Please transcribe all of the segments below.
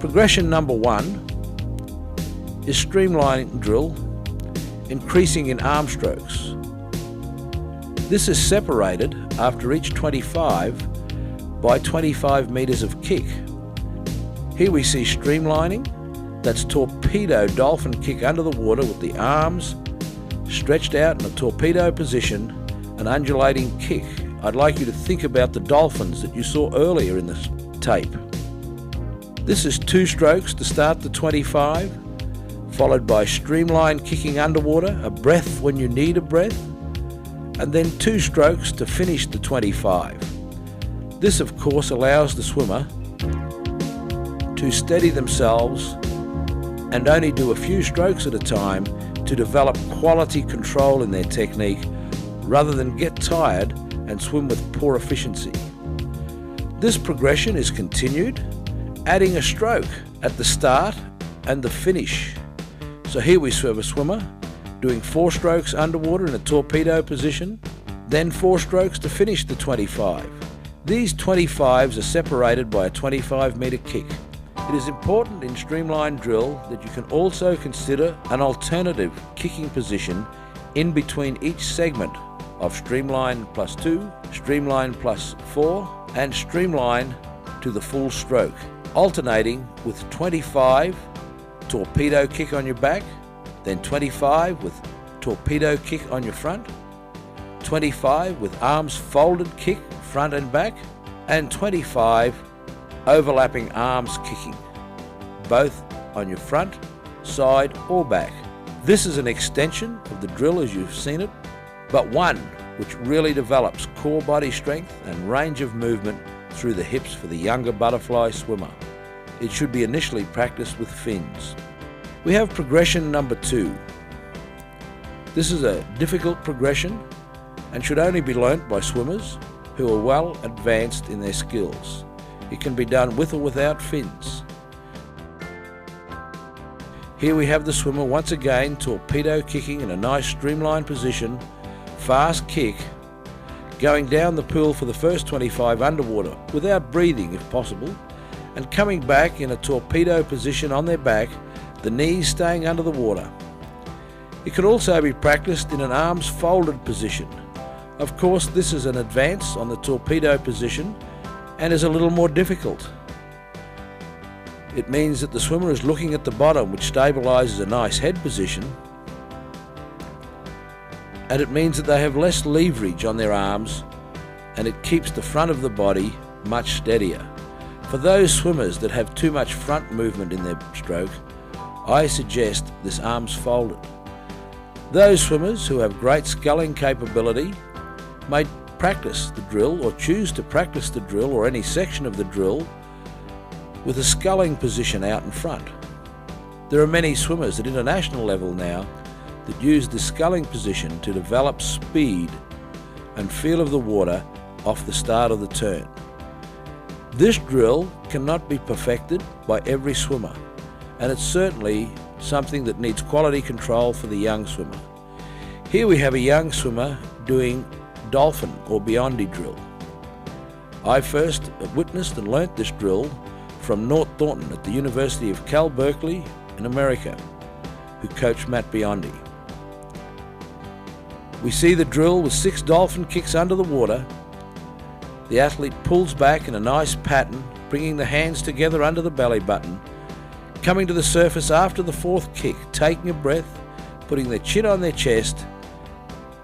Progression number 1 is streamlining drill, increasing in arm strokes. This is separated after each 25 by 25 meters of kick. Here we see streamlining, that's torpedo dolphin kick under the water with the arms stretched out in a torpedo position, an undulating kick. I'd like you to think about the dolphins that you saw earlier in this tape. This is 2 strokes to start the 25, followed by streamline kicking underwater, a breath when you need a breath, and then 2 strokes to finish the 25. This of course allows the swimmer to steady themselves and only do a few strokes at a time to develop quality control in their technique rather than get tired and swim with poor efficiency. This progression is continued, adding a stroke at the start and the finish. So here we serve a swimmer doing 4 strokes underwater in a torpedo position, then 4 strokes to finish the 25. These 25s are separated by a 25-meter kick. It is important in streamline drill that you can also consider an alternative kicking position in between each segment of streamline plus 2, streamline plus 4, and streamline to the full stroke, alternating with 25 torpedo kick on your back, then 25 with torpedo kick on your front, 25 with arms folded kick front and back, and 25 overlapping arms kicking, both on your front, side or back. This is an extension of the drill as you've seen it, but one which really develops core body strength and range of movement through the hips for the younger butterfly swimmer. It should be initially practiced with fins. We have progression number 2. This is a difficult progression and should only be learnt by swimmers who are well advanced in their skills. It can be done with or without fins. Here we have the swimmer once again torpedo kicking in a nice streamlined position, fast kick, going down the pool for the first 25 underwater without breathing if possible, and coming back in a torpedo position on their back, the knees staying under the water. It can also be practiced in an arms folded position. Of course, this is an advance on the torpedo position and is a little more difficult. It means that the swimmer is looking at the bottom, which stabilizes a nice head position, and it means that they have less leverage on their arms and it keeps the front of the body much steadier. For those swimmers that have too much front movement in their stroke, I suggest this arms folded. Those swimmers who have great sculling capability may practice the drill or choose to practice the drill or any section of the drill with a sculling position out in front. There are many swimmers at international level now that use the sculling position to develop speed and feel of the water off the start of the turn. This drill cannot be perfected by every swimmer, and it's certainly something that needs quality control for the young swimmer. Here we have a young swimmer doing dolphin or beyondie drill. I first witnessed and learnt this drill from North Thornton at the University of Cal Berkeley in America, who coached Matt Biondi. We see the drill with 6 dolphin kicks under the water. The athlete pulls back in a nice pattern, bringing the hands together under the belly button, coming to the surface after the 4th kick, taking a breath, putting their chin on their chest,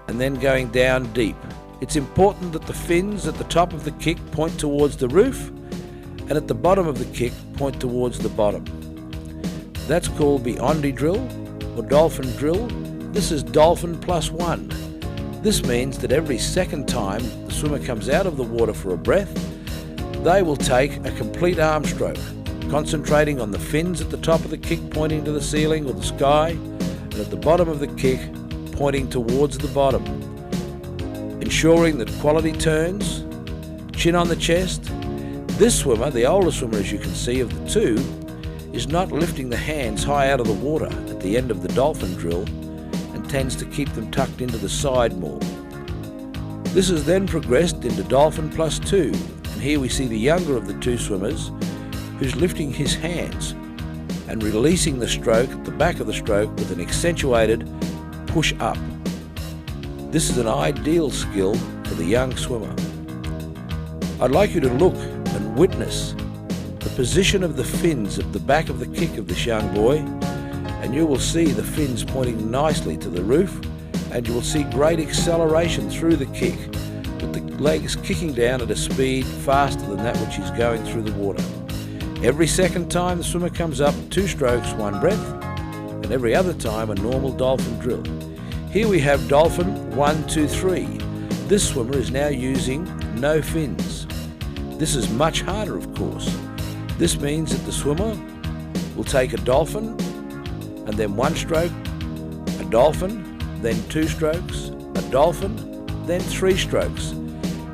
and then going down deep. It's important that the fins at the top of the kick point towards the roof and at the bottom of the kick point towards the bottom. That's called beyondie drill or dolphin drill. This is dolphin plus 1. This means that every second time the swimmer comes out of the water for a breath, they will take a complete arm stroke, concentrating on the fins at the top of the kick pointing to the ceiling or the sky, and at the bottom of the kick pointing towards the bottom, ensuring that quality turns, chin on the chest. This swimmer, the older swimmer as you can see of the two, is not lifting the hands high out of the water at the end of the dolphin drill and tends to keep them tucked into the side more. This has then progressed into dolphin plus 2, and here we see the younger of the two swimmers who's lifting his hands and releasing the stroke at the back of the stroke with an accentuated push up. This is an ideal skill for the young swimmer. I'd like you to look and witness the position of the fins at the back of the kick of this young boy, and you will see the fins pointing nicely to the roof, and you will see great acceleration through the kick, with the legs kicking down at a speed faster than that which is going through the water. Every second time the swimmer comes up, 2 strokes, 1 breath, and every other time a normal dolphin drill. Here we have dolphin 1, 2, 3. This swimmer is now using no fins. This is much harder, of course. This means that the swimmer will take a dolphin and then 1 stroke, a dolphin, then 2 strokes, a dolphin, then 3 strokes.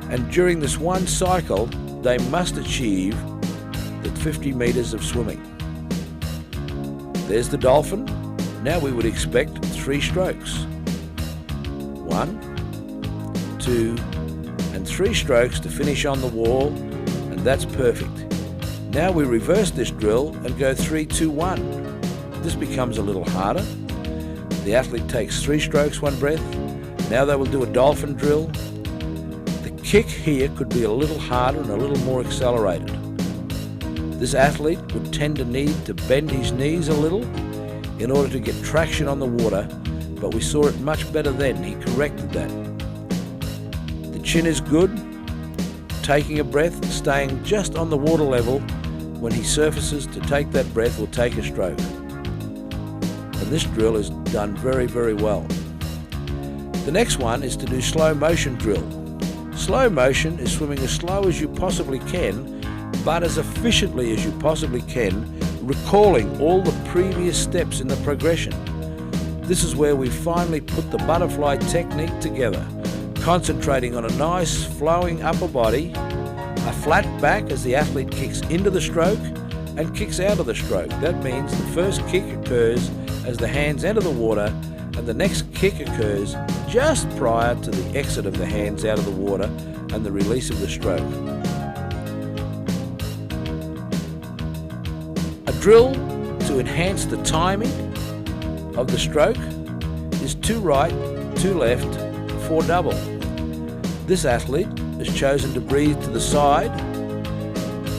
And during this one cycle, they must achieve the 50 meters of swimming. There's the dolphin. Now we would expect 3 strokes. 1, 2, and 3 strokes to finish on the wall, and that's perfect. Now we reverse this drill and go 3, 2, 1. This becomes a little harder. The athlete takes 3 strokes, 1 breath. Now they will do a dolphin drill. The kick here could be a little harder and a little more accelerated. This athlete would tend to need to bend his knees a little in order to get traction on the water, but we saw it much better then. He corrected that. The chin is good, taking a breath, staying just on the water level. When he surfaces to take that breath or take a stroke. And this drill is done very, very well. The next one is to do slow motion drill. Slow motion is swimming as slow as you possibly can, but as efficiently as you possibly can, recalling all the previous steps in the progression. This is where we finally put the butterfly technique together, concentrating on a nice flowing upper body, a flat back as the athlete kicks into the stroke and kicks out of the stroke. That means the first kick occurs as the hands enter the water, and the next kick occurs just prior to the exit of the hands out of the water and the release of the stroke. A drill to enhance the timing of the stroke is 2 right, 2 left, 4 double. This athlete has chosen to breathe to the side,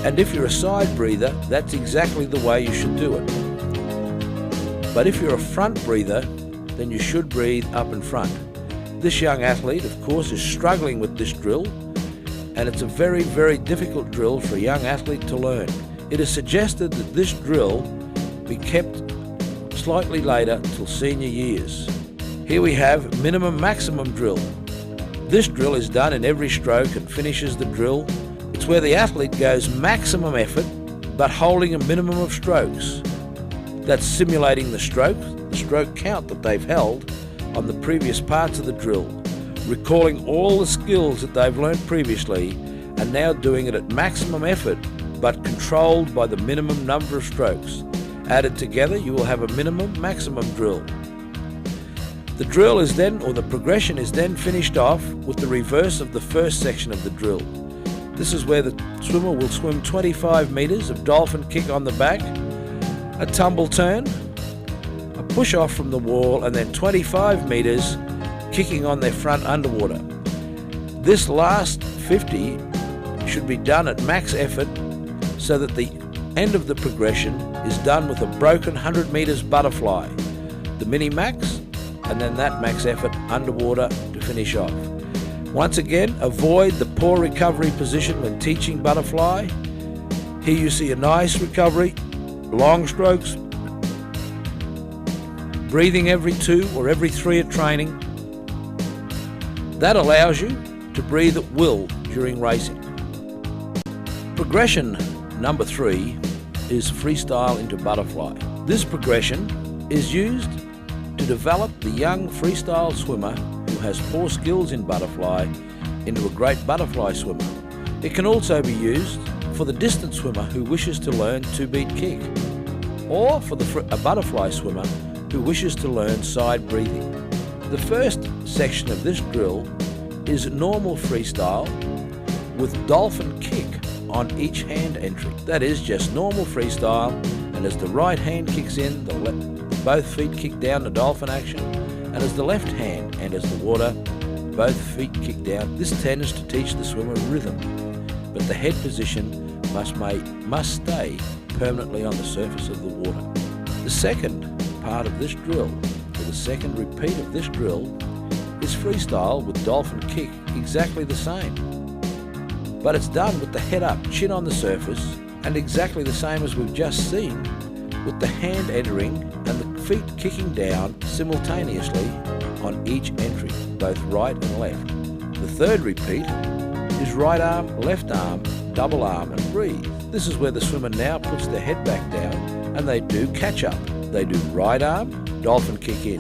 and if you're a side breather, that's exactly the way you should do it. But if you're a front breather, then you should breathe up in front. This young athlete, of course, is struggling with this drill, and it's a very, very difficult drill for a young athlete to learn. It is suggested that this drill be kept slightly later till senior years. Here we have minimum maximum drill. This drill is done in every stroke and finishes the drill. It's where the athlete goes maximum effort but holding a minimum of strokes. That's simulating the stroke count that they've held on the previous parts of the drill, recalling all the skills that they've learned previously and now doing it at maximum effort but controlled by the minimum number of strokes. Added together, you will have a minimum maximum drill. The drill is then, or the progression is then finished off with the reverse of the first section of the drill. This is where the swimmer will swim 25 meters of dolphin kick on the back, a tumble turn, a push off from the wall, and then 25 meters kicking on their front underwater. This last 50 should be done at max effort so that the end of the progression is done with a broken 100 meters butterfly, the mini max, and then that max effort underwater to finish off. Once again, avoid the poor recovery position when teaching butterfly. Here you see a nice recovery, long strokes, breathing every 2 or every 3 at training. That allows you to breathe at will during racing. Progression number 3 is freestyle into butterfly. This progression is used to develop the young freestyle swimmer who has poor skills in butterfly into a great butterfly swimmer. It can also be used for the distance swimmer who wishes to learn 2-beat kick, or for a butterfly swimmer who wishes to learn side breathing. The first section of this drill is normal freestyle with dolphin kick. on each hand entry. That is just normal freestyle, and as the right hand kicks in, both feet kick down the dolphin action, and as the left hand enters the water, both feet kick down. This tends to teach the swimmer rhythm, but the head position must stay permanently on the surface of the water. The second part of this drill, or the second repeat of this drill, is freestyle with dolphin kick, exactly the same. But it's done with the head up, chin on the surface, and exactly the same as we've just seen, with the hand entering and the feet kicking down simultaneously on each entry, both right and left. The third repeat is right arm, left arm, double arm and breathe. This is where the swimmer now puts their head back down and they do catch up. They do right arm, dolphin kick in,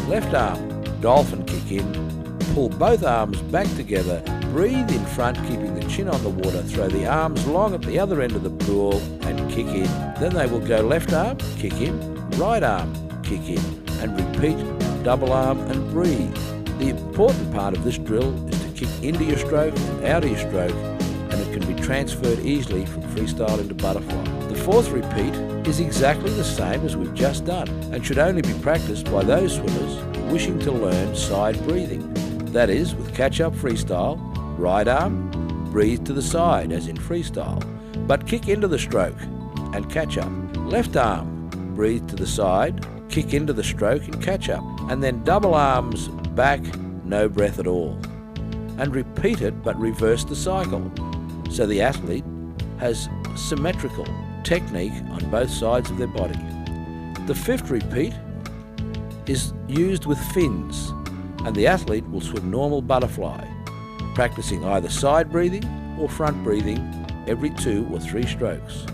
left arm, dolphin kick in, pull both arms back together, breathe in front, keeping the chin on the water, throw the arms long at the other end of the pool and kick in. Then they will go left arm, kick in, right arm, kick in, and repeat double arm and breathe. The important part of this drill is to kick into your stroke and out of your stroke, and it can be transferred easily from freestyle into butterfly. The fourth repeat is exactly the same as we've just done, and should only be practiced by those swimmers wishing to learn side breathing. That is, with catch-up freestyle, right arm, breathe to the side as in freestyle, but kick into the stroke and catch up. Left arm, breathe to the side, kick into the stroke and catch up, and then double arms back, no breath at all. And repeat it, but reverse the cycle, so the athlete has symmetrical technique on both sides of their body. The fifth repeat is used with fins, and the athlete will swim normal butterfly, practicing either side breathing or front breathing every 2 or 3 strokes.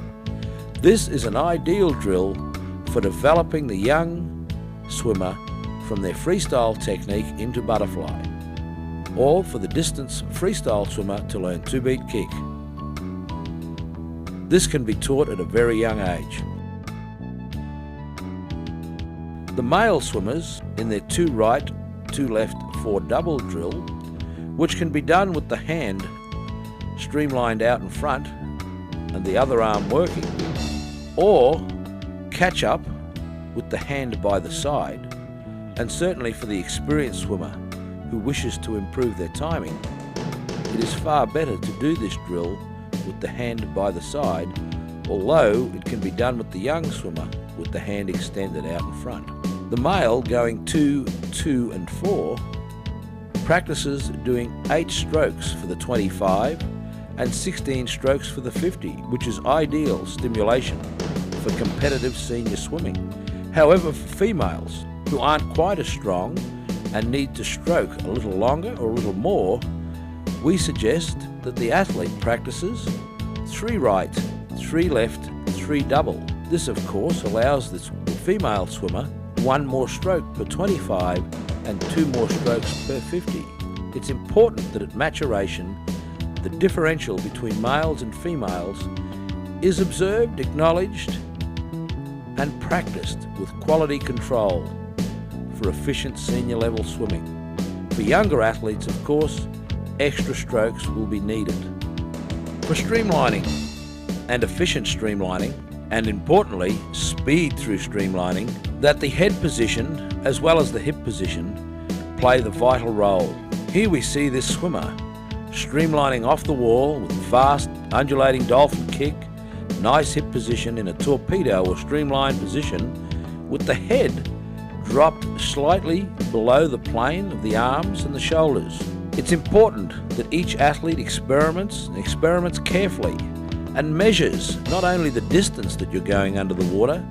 This is an ideal drill for developing the young swimmer from their freestyle technique into butterfly, or for the distance freestyle swimmer to learn 2-beat kick. This can be taught at a very young age. The male swimmers in their 2 right, 2 left, 4 double drill, which can be done with the hand streamlined out in front and the other arm working, or catch up with the hand by the side, and certainly for the experienced swimmer who wishes to improve their timing, it is far better to do this drill with the hand by the side, although it can be done with the young swimmer with the hand extended out in front. The male going 2, 2 and 4 practices doing 8 strokes for the 25 and 16 strokes for the 50, which is ideal stimulation for competitive senior swimming. However, for females who aren't quite as strong and need to stroke a little longer or a little more, we suggest that the athlete practices 3 right, 3 left, 3 double. This of course allows the female swimmer 1 more stroke per 25 and 2 more strokes per 50. It's important that at maturation, the differential between males and females is observed, acknowledged, and practiced with quality control for efficient senior level swimming. For younger athletes, of course, extra strokes will be needed. For streamlining and efficient streamlining, and importantly, speed through streamlining, that the head position as well as the hip position play the vital role. Here we see this swimmer streamlining off the wall with fast undulating dolphin kick, nice hip position in a torpedo or streamlined position, with the head dropped slightly below the plane of the arms and the shoulders. It's important that each athlete experiments carefully and measures not only the distance that you're going under the water,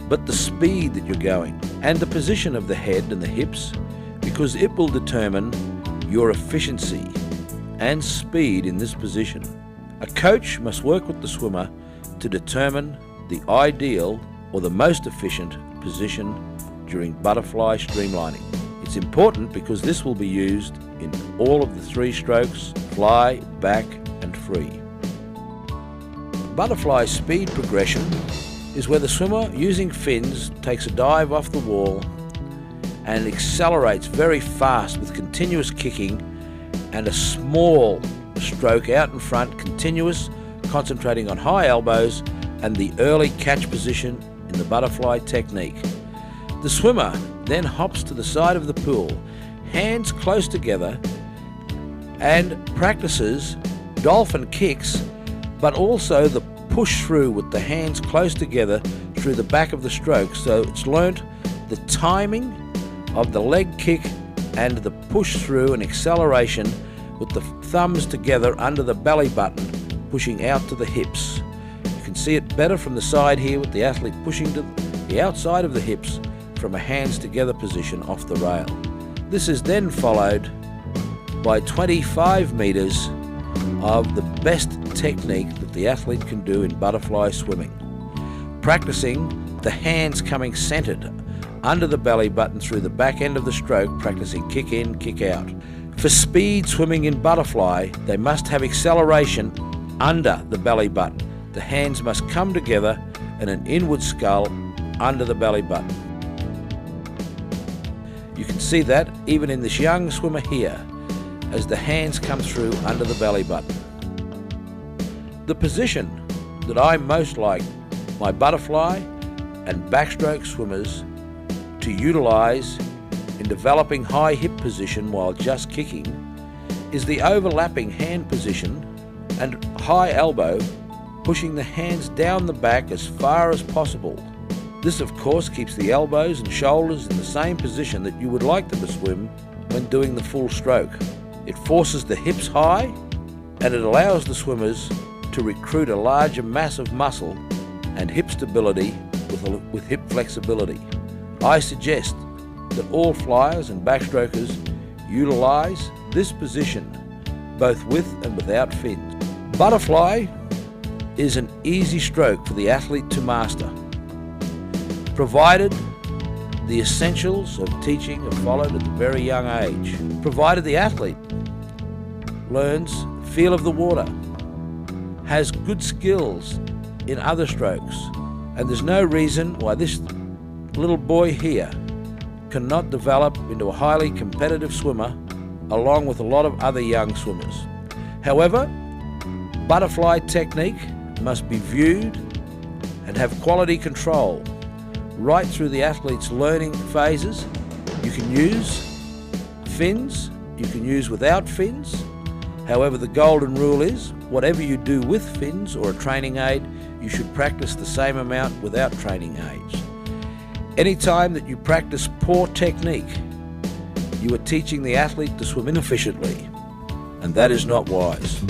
but the speed that you're going and the position of the head and the hips, because it will determine your efficiency and speed in this position. A coach must work with the swimmer to determine the ideal or the most efficient position during butterfly streamlining. It's important because this will be used in all of the 3 strokes, fly, back and free. Butterfly speed progression is where the swimmer using fins takes a dive off the wall and accelerates very fast with continuous kicking and a small stroke out in front, continuous, concentrating on high elbows and the early catch position in the butterfly technique. The swimmer then hops to the side of the pool, hands close together, and practices dolphin kicks, but also the push through with the hands close together through the back of the stroke. So it's learnt the timing of the leg kick and the push through and acceleration with the thumbs together under the belly button, pushing out to the hips. You can see it better from the side here with the athlete pushing to the outside of the hips from a hands together position off the rail. This is then followed by 25 meters of the best technique that the athlete can do in butterfly swimming, practicing the hands coming centered under the belly button through the back end of the stroke, practicing kick in, kick out. For speed swimming in butterfly, they must have acceleration under the belly button. The hands must come together in an inward scull under the belly button. You can see that even in this young swimmer here, as the hands come through under the belly button. The position that I most like my butterfly and backstroke swimmers to utilize in developing high hip position while just kicking is the overlapping hand position and high elbow, pushing the hands down the back as far as possible. This of course keeps the elbows and shoulders in the same position that you would like them to swim when doing the full stroke. It forces the hips high and it allows the swimmers to recruit a larger mass of muscle and hip stability with hip flexibility. I suggest that all flyers and backstrokers utilize this position both with and without fins. Butterfly is an easy stroke for the athlete to master, provided the essentials of teaching are followed at a very young age, provided the athlete learns feel of the water, has good skills in other strokes, and there's no reason why this little boy here cannot develop into a highly competitive swimmer along with a lot of other young swimmers. However, butterfly technique must be viewed and have quality control right through the athlete's learning phases. You can use fins, you can use without fins. However, the golden rule is whatever you do with fins or a training aid, you should practice the same amount without training aids. Anytime that you practice poor technique, you are teaching the athlete to swim inefficiently, and that is not wise.